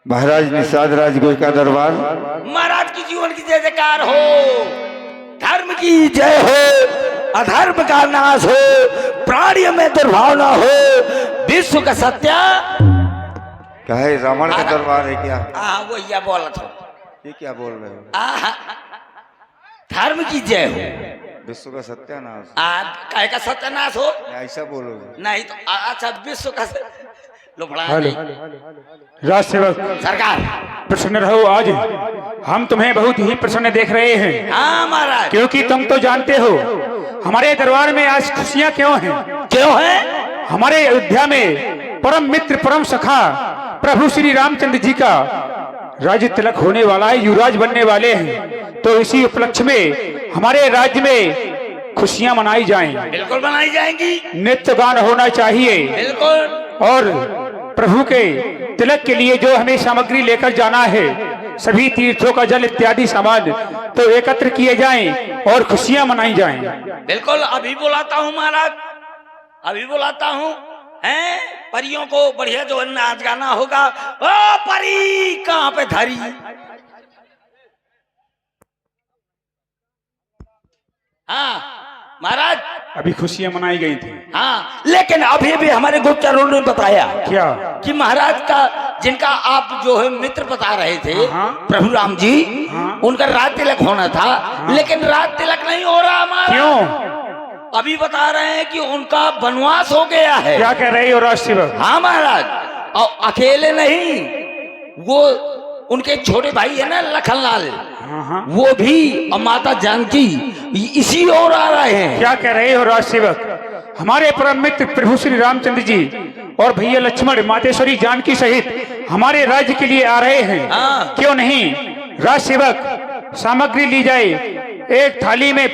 महाराज निषाद राजगुरु का दरबार। महाराज की जीवन की जय जयकार हो, धर्म की जय हो, अधर्म का नाश हो, प्राणियों में दुर्भावना हो, विश्व का सत्य। क्या है, रावण का दरबार है क्या? वो यह बोला था। ये क्या बोल रहे हो? धर्म की जय हो, विश्व का सत्यानाश। काय का सत्यानाश हो? ऐसा बोलोगे? नहीं तो अच्छा, विश्व का राज सेवक सरकार प्रसन्न रहो। आज हम तुम्हें बहुत ही प्रसन्न देख रहे हैं। हाँ महाराज, क्योंकि तुम तो जानते हो हमारे दरबार में आज खुशियां क्यों हैं। क्यों है? हमारे अयोध्या में परम मित्र परम सखा प्रभु श्री रामचंद्र जी का राज्य तिलक होने वाला है, युवराज बनने वाले हैं। तो इसी उपलक्ष्य में हमारे राज्य में खुशियां मनाई जाएं। बिल्कुल बनाई जाएंगी, नित्य गान होना चाहिए। बिल्कुल। और प्रभु के तिलक के लिए जो हमें सामग्री लेकर जाना है, सभी तीर्थों का जल इत्यादि सामान तो एकत्र किए जाएं और खुशियां मनाई जाएं। बिल्कुल, अभी बुलाता हूँ महाराज, अभी बुलाता हूँ। हैं, परियों को बढ़िया जो नाच गाना होगा। ओ परी कहाँ पे धरी? हाँ महाराज, अभी खुशियां मनाई गई थी। हाँ, लेकिन अभी भी हमारे गुप्तचरों ने बताया क्या कि महाराज का जिनका आप जो है मित्र बता रहे थे, प्रभु राम जी, उनका राज तिलक होना था। लेकिन राज तिलक नहीं हो रहा हमारा। क्यों? अभी बता रहे हैं कि उनका वनवास हो गया है। क्या कह रहे हो राज सेवक? हाँ महाराज, और अकेले नहीं, वो उनके छोटे भाई है ना लखनलाल, वो भी और माता जानकी इसी ओर आ रहे हैं। क्या कह रहे हो राज सेवक? हमारे परम मित्र प्रभु श्री रामचंद्र जी और भैया लक्ष्मण मातेश्वरी जानकी सहित हमारे राज्य के लिए आ रहे हैं। क्यों नहीं राज सेवक, सामग्री ली जाए। एक थाली में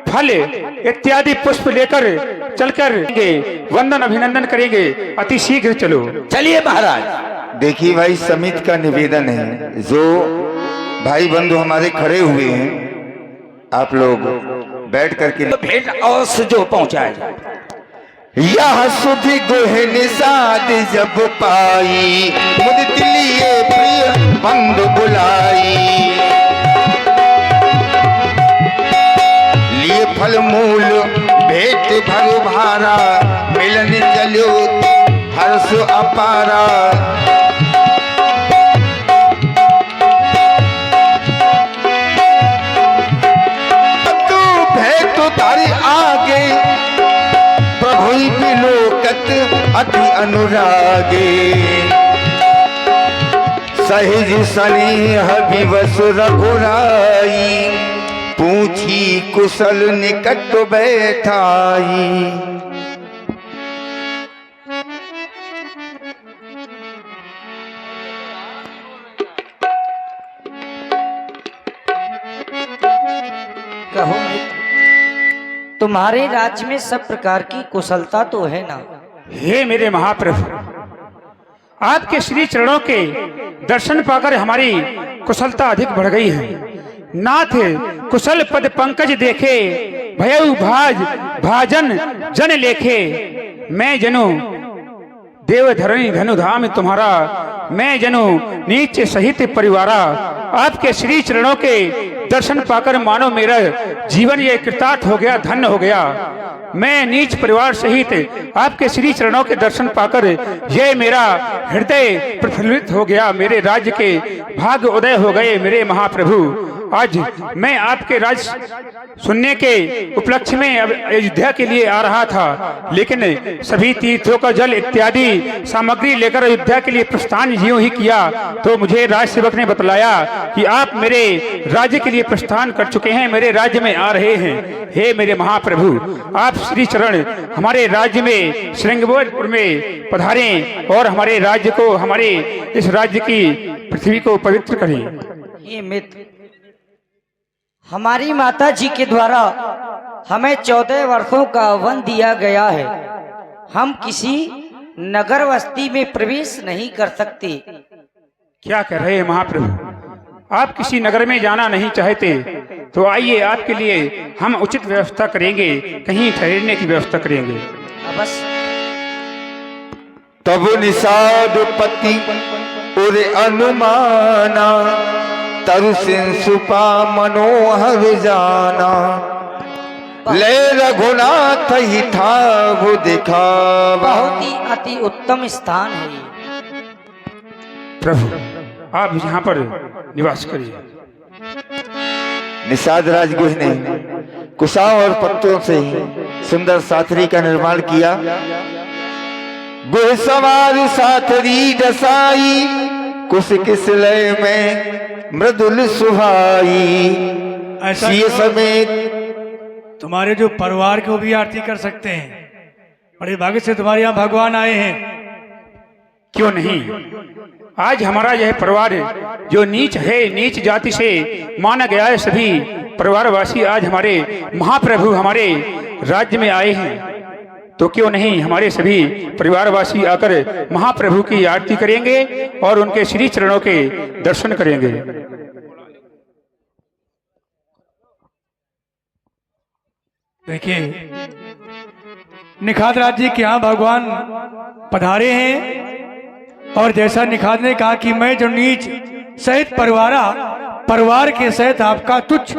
फल इत्यादि पुष्प लेकर चलकर वंदन अभिनंदन करेंगे। अति शीघ्र चलो। चलिए महाराज। देखिए भाई, समिति का निवेदन है, जो भाई बंधु हमारे खड़े हुए हैं, आप लोग बैठ करके भेंट अवश्य जो पहुंचाए। यह सुधि गुह निषाद जब पाई, मुदित लिए प्रिय बंधु बुलाई, लिए फल मूल भेंट भरु भारा, मिलन चलो हर्ष अपारा। आगे प्रभु बिलोकत अति अनुरागे, सहज स्नेह विवश रघुराई, पूछी कुशल निकट बैठाई। कहो तुम्हारे राज्य में सब प्रकार की कुशलता तो है ना? हे मेरे महाप्रभु, आपके श्री चरणों के दर्शन पाकर हमारी कुशलता अधिक बढ़ गई है। नाथ कुशल पद पंकज देखे, भयउ भाज भाजन जन लेखे, मैं जनु देव धरणी धनुधाम तुम्हारा, मैं जनु नीच सहित परिवारा। आपके श्री चरणों के दर्शन पाकर मानो मेरा जीवन ये कृतार्थ हो गया, धन्य हो गया। मैं नीच परिवार सहित आपके श्री चरणों के दर्शन पाकर ये मेरा हृदय प्रफुल्लित हो गया। मेरे राज्य के भाग्य उदय हो गए। मेरे महाप्रभु, आज मैं आपके राज सुनने के उपलक्ष्य में अयोध्या के लिए आ रहा था, लेकिन सभी तीर्थों का जल इत्यादि सामग्री लेकर अयोध्या के लिए प्रस्थान यूं ही किया तो मुझे राज सेवक ने बतलाया कि आप मेरे राज्य के लिए प्रस्थान कर चुके हैं, मेरे राज्य में आ रहे हैं। हे मेरे महाप्रभु, आप श्री चरण हमारे राज्य में श्रृंगवेरपुर में पधारें और हमारे राज्य को, हमारे इस राज्य की पृथ्वी को पवित्र करें। ये मित्र, हमारी माता जी के द्वारा हमें 14 वर्षों का वन दिया गया है। हम किसी नगर बस्ती में प्रवेश नहीं कर सकते। क्या कर रहे हैं महाप्रभु? आप किसी नगर में जाना नहीं चाहते तो आइए, आपके लिए हम उचित व्यवस्था करेंगे, कहीं ठहरने की व्यवस्था करेंगे। बस तब निषाद पति उरे अनुमाना तरुसिन सुपा मनोहर जाना ले रघुनाथ ही था वो दिखावा। बहुत ही अति उत्तम स्थान है ये। प्रभु आप यहाँ पर निवास करिए। निषाद राजगुह ने कुशाओं और पत्तों से सुंदर साथरी का निर्माण किया। गुह सवार साथरी दसाई कुश किस लय में मृदुल सुहाई। ऐसा सिय समेत तुम्हारे जो परिवार को भी आरती कर सकते हैं। बड़े भाग्य से तुम्हारे यहाँ भगवान आए हैं। क्यों नहीं, आज हमारा यह परिवार जो नीच है, नीच जाति से माना गया है, सभी परिवारवासी आज हमारे महाप्रभु हमारे राज्य में आए हैं, तो क्यों नहीं हमारे सभी परिवारवासी आकर महाप्रभु की आरती करेंगे और उनके श्री चरणों के दर्शन करेंगे। देखिए निखात राज जी के यहाँ भगवान पधारे हैं और जैसा निखात ने कहा कि मैं जो नीच सहित परिवार के सहित आपका तुच्छ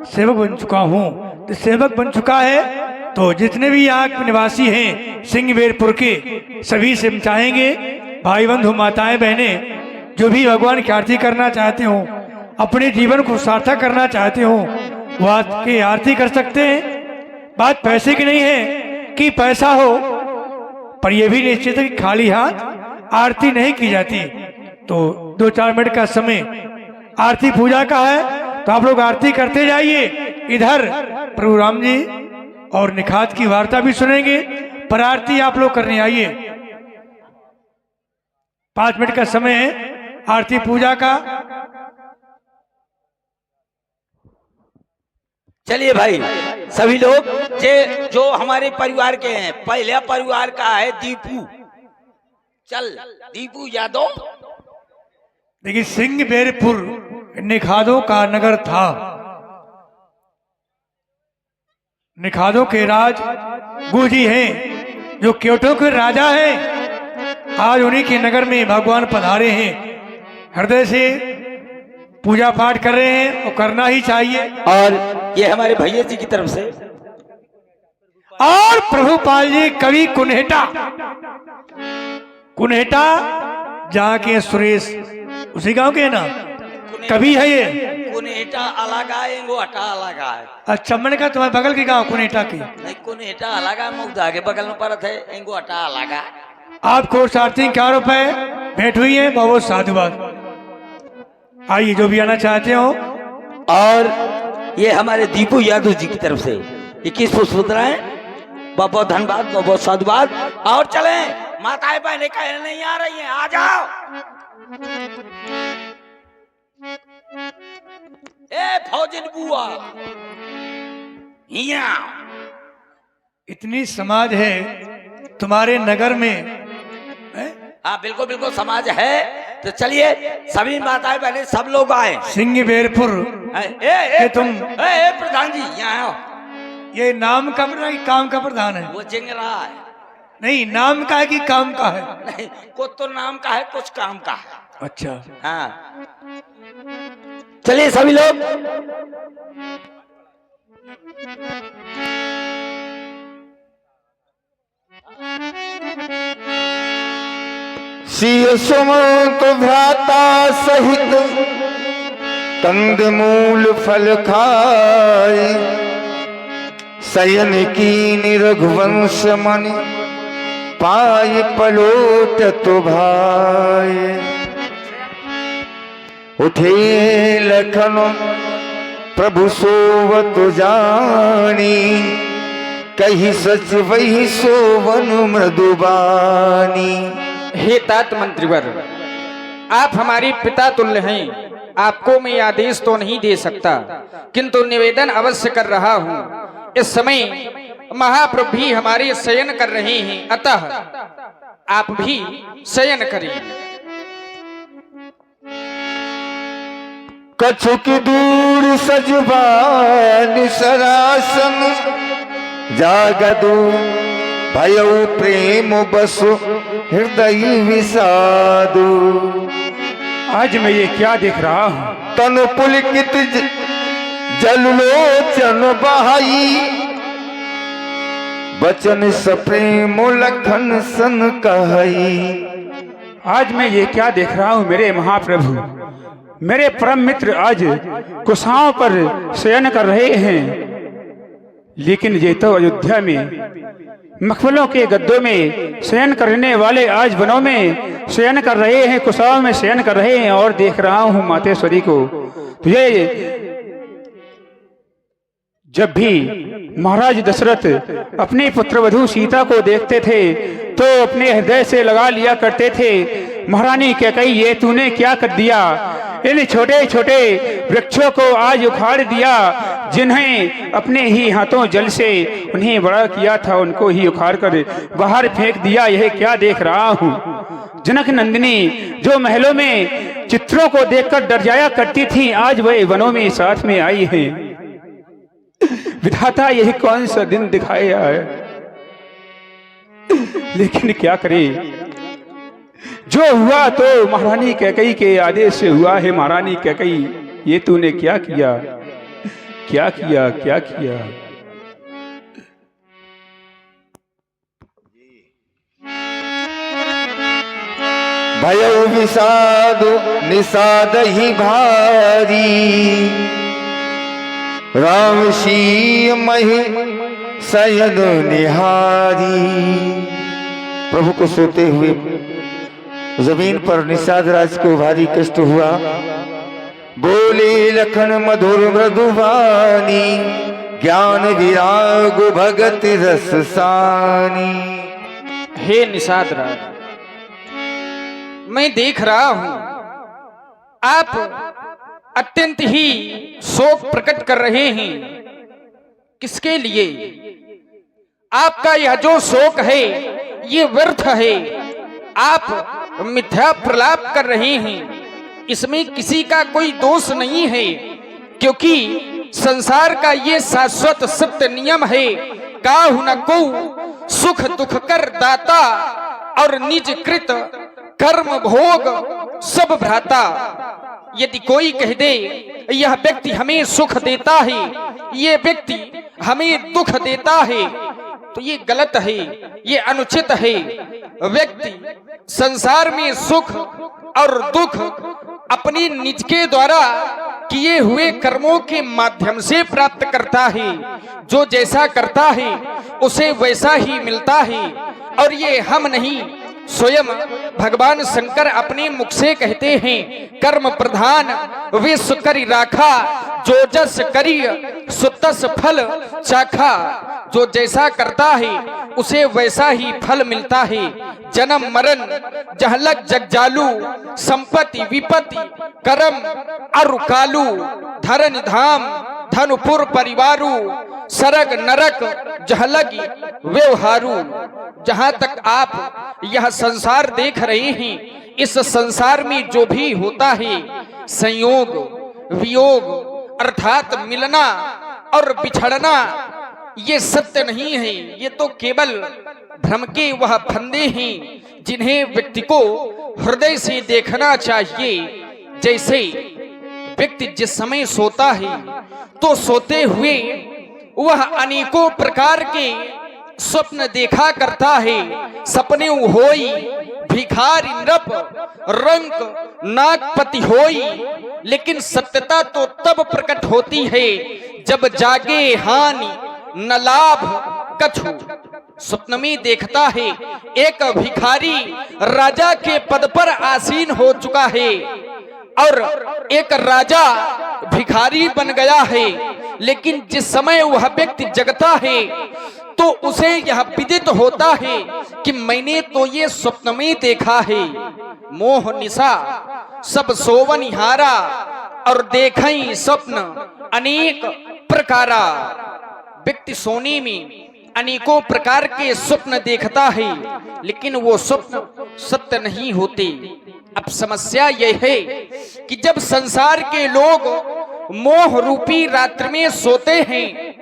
सेवक बन चुका हूँ। तो सेवक बन चुका है तो जितने भी यहाँ के निवासी हैं सिंहबेरपुर के सभी से चाहेंगे भाई बंधु माताएं बहने जो भी भगवान की आरती करना चाहते हो, अपने जीवन को सार्थक करना चाहते हो, वो आपकी आरती कर सकते हैं। बात पैसे की नहीं है कि पैसा हो, पर यह भी निश्चित है कि खाली हाथ आरती नहीं की जाती। तो 2-4 मिनट का समय आरती पूजा का है, तो आप लोग आरती करते जाइए। इधर प्रभु राम जी और निखात की वार्ता भी सुनेंगे, पर आरती आप लोग करने आइए। 5 मिनट का समय है आरती पूजा का। चलिए भाई सभी लोग जो हमारे परिवार के हैं, पहले परिवार का है दीपू। चल दीपू यादव। देखिए सिंहबेरपुर निखादों का नगर था। निखादों के राज गुजी हैं जो क्योटों के राजा हैं। आज उन्हीं के नगर में भगवान पधारे हैं। हृदय से पूजा पाठ कर रहे हैं और करना ही चाहिए। और ये हमारे भैया जी की तरफ से और प्रभुपाल जी कवि कुन्हेटा जहाँ के सुरेश उसी गांव के है ना, कवि है ये। कुन्हेटा अलग है, एंगो हटा अलग है। अच्छा मैंने कहा तुम्हारे बगल के गांव कुन्हेटा की। नहीं कुन्हेटा अलग है, मुग्धा के बगल में पड़त है, एंगो हटा अलग है। आपको 4,4 रुपए भेंट हुई है, बहुत साधुवाद। आइए जो भी आना चाहते हो। और ये हमारे दीपू यादव जी की तरफ से 21 पुष्पमुद्राएं। बहुत बहुत धन्यवाद, बहुत बहुत साधुवाद। और चले माताएं बहनें कहीं नहीं आ रही हैं, आ जाओ। ए फौजन बुआ यहाँ। इतनी समाज है तुम्हारे नगर में। हाँ बिल्कुल बिल्कुल समाज है। तो चलिए सभी माताएं बहनें सब लोग आए। सिंहबेरपुर तुम प्रधान जी यहाँ आओ। ये नाम का काम का प्रधान है? वो जिंग रहा है। नहीं नाम का है कि काम का है? नहीं कुछ तो नाम का है, कुछ काम का है। अच्छा हाँ चलिए सभी लोग। सिय सुमंत भ्राता सहित कंदमूल फल खाए। शयन की रघुवंश मन पाय पलोट तो भाई। उठे लखन प्रभु सोवत जानी। कही सच वही सोवन मृदुबानी। हे तात मंत्रीवर, आप हमारे पिता तुल्य हैं। आपको मैं आदेश तो नहीं दे सकता, किंतु निवेदन अवश्य कर रहा हूँ। इस समय महाप्रभु भी हमारे शयन कर रहे हैं, अतः आप भी शयन करें। कछुक दूर सजबान सरासन। जागदू भयउ प्रेम बसु हृदय विषादु। आज मैं ये क्या देख रहा हूँ? तनु पुलकित जललोचन बहाई, बचन सप्रेम लखन सन कहई। आज मैं ये क्या देख रहा हूँ मेरे महाप्रभु? मेरे परम मित्र आज कुशाओं पर शयन कर रहे हैं, लेकिन ये तो अयोध्या में मखमलों के गद्दों में शयन करने वाले आज वनों में शयन कर रहे हैं, कुशाओं में शयन कर रहे हैं। और देख रहा हूँ मातेश्वरी को। तो ये जब भी महाराज दशरथ अपनी पुत्रवधू सीता को देखते थे तो अपने हृदय से लगा लिया करते थे, महारानी कैकेयी ये तूने क्या कर दिया? इन छोटे छोटे वृक्षों को आज उखाड़ दिया, जिन्हें अपने ही हाथों जल से उन्हें बड़ा किया था, उनको ही उखाड़ कर बाहर फेंक दिया। यह क्या देख रहा हूँ? जनक नंदिनी जो महलों में चित्रों को देखकर डर जाया करती थी, आज वह वनों में साथ में आई हैं। विधाता यही कौन सा दिन दिखाया है? लेकिन क्या करे, जो हुआ तो महारानी कैकेयी के आदेश से हुआ है। महारानी कैकेयी ये तूने क्या किया, क्या किया, क्या किया? भयो विषाद निषाद ही भारी, राम सी मही सयद निहारी। प्रभु को सोते हुए जमीन पर निषाद राज को भारी कष्ट हुआ। बोले लखन मधुर मृदुवानी, ज्ञान विराग भगत रस सानी। हे निषाद राज, मैं देख रहा हूं आप अत्यंत ही शोक प्रकट कर रहे हैं। किसके लिए? आपका यह जो शोक है ये व्यर्थ है। आप मिथ्या प्रलाप कर रहे हैं, इसमें किसी का कोई दोष नहीं है, क्योंकि संसार का ये शाश्वत सत्य नियम है, काहु न को सुख दुख कर दाता, और निज कृत कर्म भोग सब भ्राता। यदि कोई कह दे यह व्यक्ति हमें सुख देता है, ये व्यक्ति हमें दुख देता है, तो ये गलत है, ये अनुचित है। व्यक्ति संसार में सुख और दुख अपनी निज के द्वारा किए हुए कर्मों के माध्यम से प्राप्त करता है। जो जैसा करता है उसे वैसा ही मिलता है, और ये हम नहीं, स्वयं भगवान शंकर अपने मुख से कहते हैं, कर्म प्रधान विश्व करी राखा, जो जस करी सुतस फल चाखा। जो जैसा करता है उसे वैसा ही फल मिलता है। जन्म मरण जहलक जगजालू, संपत्ति विपत्ति करम अरु कालू, धरन धाम धनुपुर परिवारू, सरग नरक जहलग व्यवहारू। जहां तक आप यह संसार देख रहे हैं, इस संसार में जो भी होता है, संयोग वियोग अर्थात मिलना और बिछड़ना, ये सत्य नहीं है। ये तो केवल भ्रम के वह फंदे हैं, जिन्हें व्यक्ति को हृदय से देखना चाहिए। जैसे व्यक्ति जिस समय सोता है तो सोते हुए वह अनेकों प्रकार के स्वप्न देखा करता है। सपने होई भिखारी नृप रंक नागपति होई, लेकिन सत्यता तो तब प्रकट होती है जब जागे हानि न लाभ कछु। स्वप्न में देखता है एक भिखारी राजा के पद पर आसीन हो चुका है, और एक राजा भिखारी बन गया है। लेकिन जिस समय वह व्यक्ति जगता है तो उसे यह विदित होता है कि मैंने तो ये स्वप्न में देखा है। मोह निशा सब सोवनिहारा, और देखई स्वप्न अनेक प्रकारा। व्यक्ति सोने में अनेकों प्रकार के स्वप्न देखता है, लेकिन वो स्वप्न सत्य नहीं होते। अब समस्या यह है कि जब संसार के लोग मोह रूपी रात्रि में सोते हैं,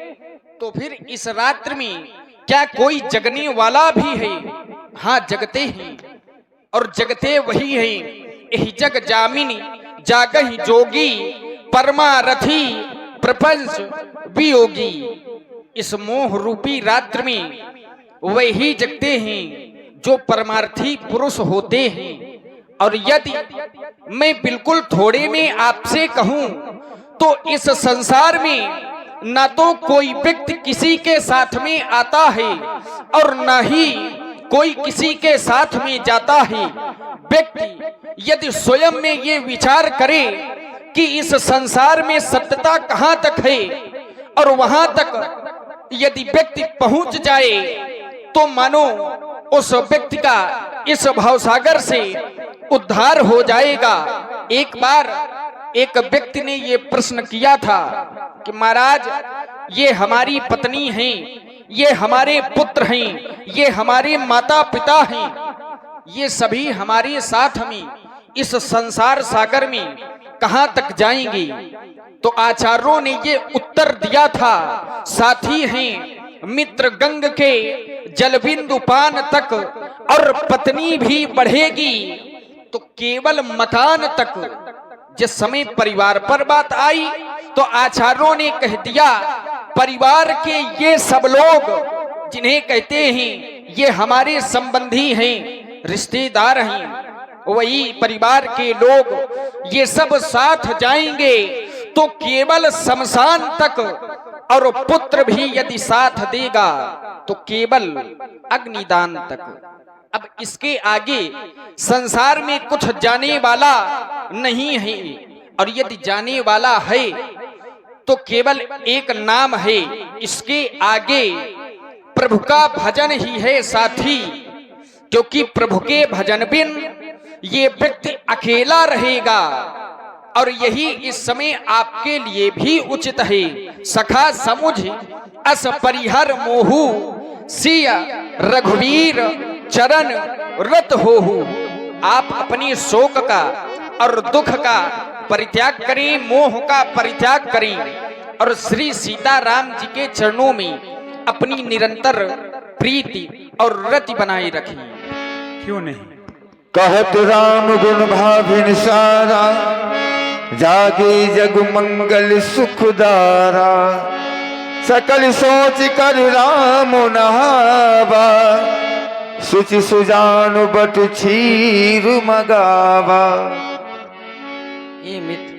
तो फिर इस रात्रि में क्या कोई जगने वाला भी है? हाँ, जगते हैं, और जगते वही हैं एहि जग जामिनी जागहि जोगी परमारथी प्रपंच वियोगी। इस मोह रूपी रात्र में वही जगते हैं जो परमार्थी पुरुष होते हैं। और यदि मैं बिल्कुल थोड़े में आपसे कहूं तो इस संसार में ना तो कोई व्यक्ति किसी के साथ में आता है और ना ही कोई किसी के साथ में जाता है। व्यक्ति यदि स्वयं में ये विचार करे कि इस संसार में सत्यता कहां तक है और वहां तक यदि व्यक्ति पहुंच जाए तो मानो उस व्यक्ति का इस भवसागर से उद्धार हो जाएगा। एक बार एक व्यक्ति ने ये प्रश्न किया था कि महाराज, ये हमारी पत्नी हैं, ये हमारे पुत्र हैं, ये हमारे माता पिता हैं, ये सभी हमारे साथ में इस संसार सागर में कहां तक जाएंगे? तो आचार्यों ने ये उत्तर दिया था, साथी हैं मित्र गंग के जलबिंदु पान तक, और पत्नी भी बढ़ेगी तो केवल मकान तक। जिस समय परिवार पर बात आई तो आचार्यों ने कह दिया, परिवार के ये सब लोग जिन्हें कहते हैं ये हमारे संबंधी हैं, रिश्तेदार हैं, वही परिवार के लोग ये सब साथ जाएंगे तो केवल शमशान तक, और पुत्र भी यदि साथ देगा तो केवल अग्निदान तक। अब इसके आगे संसार में कुछ जाने वाला नहीं है, और यदि जाने वाला है तो केवल एक नाम है, इसके आगे प्रभु का भजन ही है साथी। क्योंकि प्रभु के भजन बिन ये व्यक्ति अकेला रहेगा। और यही इस समय आपके लिए भी उचित है। सखा समुझ अस परिहर मोहू, सिया रघुवीर चरण रत होहु। आप अपनी शोक का और दुख का परित्याग करें, मोह का परित्याग करें, और श्री सीताराम जी के चरणों में अपनी निरंतर प्रीति और रति बनाए रखें। क्यों नहीं? कहत राम गुण भाभिन सारा, जागे जग मंगल सुखदारा। सकल सोच कर राम नहावा, सुचि सुजान बट क्षीर मगावा। ये मित्र,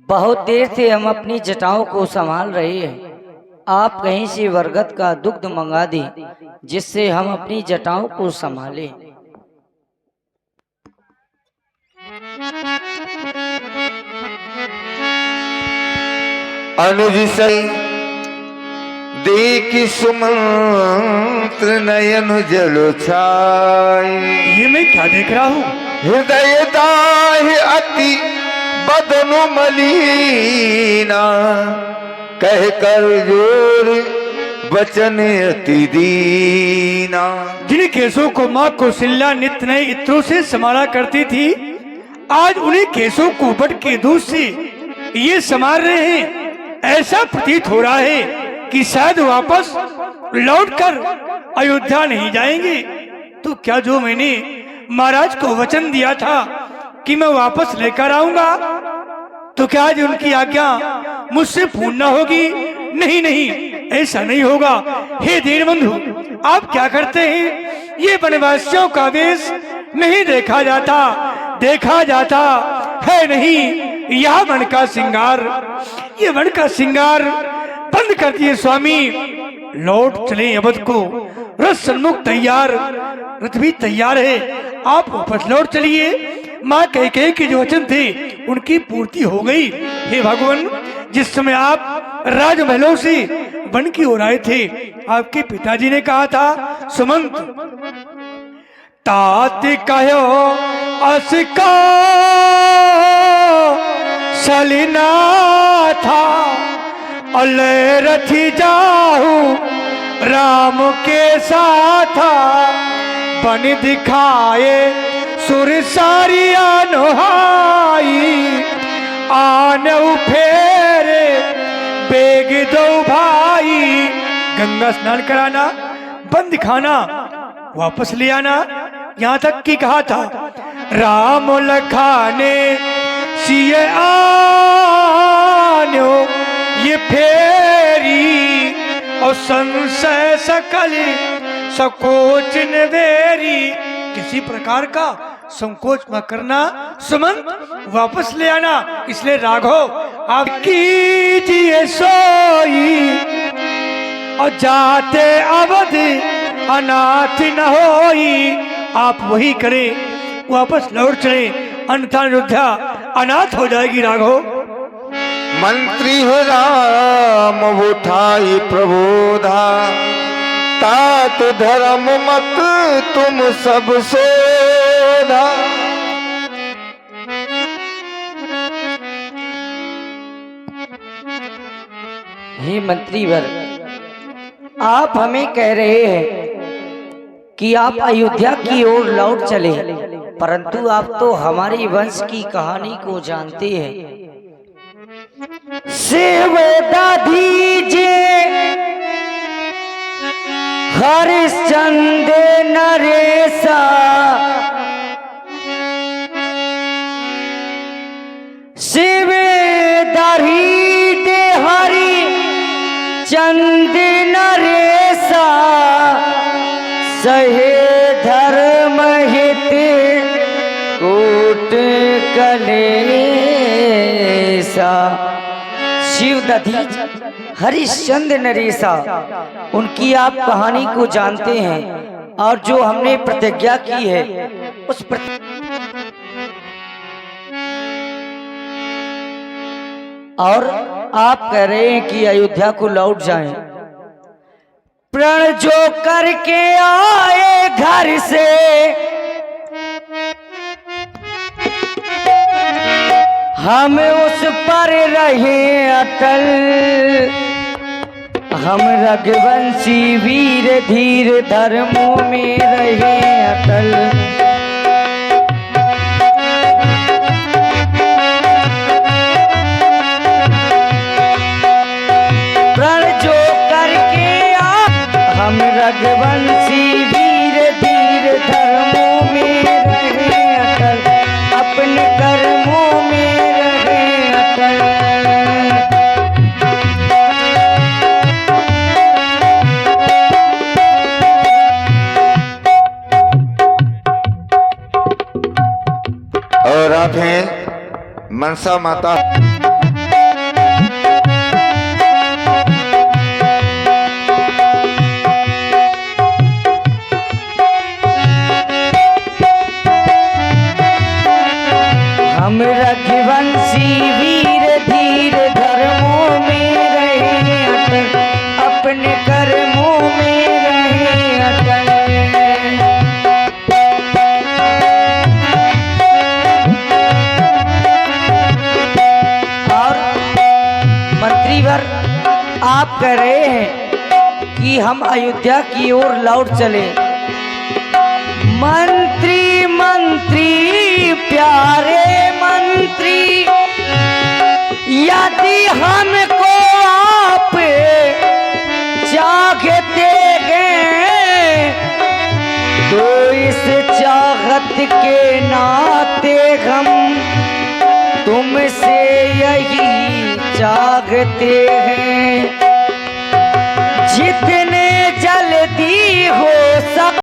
बहुत देर से हम अपनी जटाओं को संभाल रहे हैं। आप कहीं से बरगद का दुग्ध मंगा दें जिससे हम अपनी जटाओं को संभालें। अनुज सई देख सुमंत्र नयन जल छाए। ये मैं क्या देख रहा हूँ? हृदय दाहि अति बदनु मलीना, कह कर जोर वचन अति दीना। जिन केसों को माँ कौशल्या नित्य नए इत्रों से संभाला करती थी, आज उन्हीं केसों को बट के दूध से ये संभाल रहे हैं। ऐसा प्रतीत हो रहा है कि शायद वापस लौटकर अयोध्या नहीं जाएंगे। तो क्या जो मैंने महाराज को वचन दिया था कि मैं वापस लेकर आऊंगा, तो क्या आज उनकी आज्ञा मुझसे पूर्ण न होगी? नहीं नहीं, ऐसा नहीं होगा। हे दीनबंधु, आप क्या करते हैं? ये वनवासियों का वेश नहीं देखा जाता है नहीं। यह वन का श्रृंगार, ये वन का श्रृंगार बंद कर दिए स्वामी। लौट चले अवध को, रथ सन्मुख तैयार, रथ भी तैयार है। आप वापस लौट चलिए। माँ कैकेयी के जो वचन थे उनकी पूर्ति हो गई। हे भगवान, जिस समय आप राजमहलों से वन की ओर आए थे, आपके पिताजी ने कहा था, सुमंत तात कहो असका सलिना था, अले रथी जाहू राम के साथ। बन दिखाए सुर सारिया नोहाई, आनऊ फेरे बेग दो भाई। गंगा स्नान कराना, बंद खाना वापस ले आना, यहाँ तक कि कहा था राम लखाने सिए आन्यो ये फेरी और संशय सकल सकोच नवेरी। किसी प्रकार का संकोच न करना, सुमंत वापस ले आना। इसलिए राघव आप कीजिए सोई और जाते अवध अनाथ न होई। आप वही करें, वापस लौट चले, अन्यथा अयोध्या अनाथ हो जाएगी। राघव मंत्री हो राम उठाई प्रबोधा, तात धर्म मत तुम सब सोधा। हे मंत्रीवर, आप हमें कह रहे हैं कि आप अयोध्या की ओर लौट चले, परंतु आप तो हमारे वंश की कहानी को जानते हैं। सेवता दीजिए हरिश्चंद्र नरेशा, शिवेदारी दे हरि चंद नरेशा, सहे धर्म हित कोट कलेसा। शिवदधीच हरिश्चंद्र नरेशा, उनकी आप कहानी को जानते हैं और जो हमने प्रतिज्ञा की है उस और आप कह रहे हैं कि अयोध्या को लौट जाएं। प्रण जो करके आए घर से हम उस पर रहे अटल, हम रघुवंशी वीर धीर धर्मों में रहे अटल। प्रण जो करके हम रघुवंशी वीर धीर धर्मों में रहे अटल, अपने कर्मों में रहे अटल। और आप हैं मनसा माता। हम रघुवंशी वीर धीर धर्मों में रहे अटल, अपने कर्मों में रहे अटल। और मंत्रीवर, आप कह रहे हैं कि हम अयोध्या की ओर लौट चले। मंत्री मंत्री प्यारे मंत्री, यदि हमको आप चाहते हैं तो इस चाहत के नाते हम तुमसे यही चाहते हैं।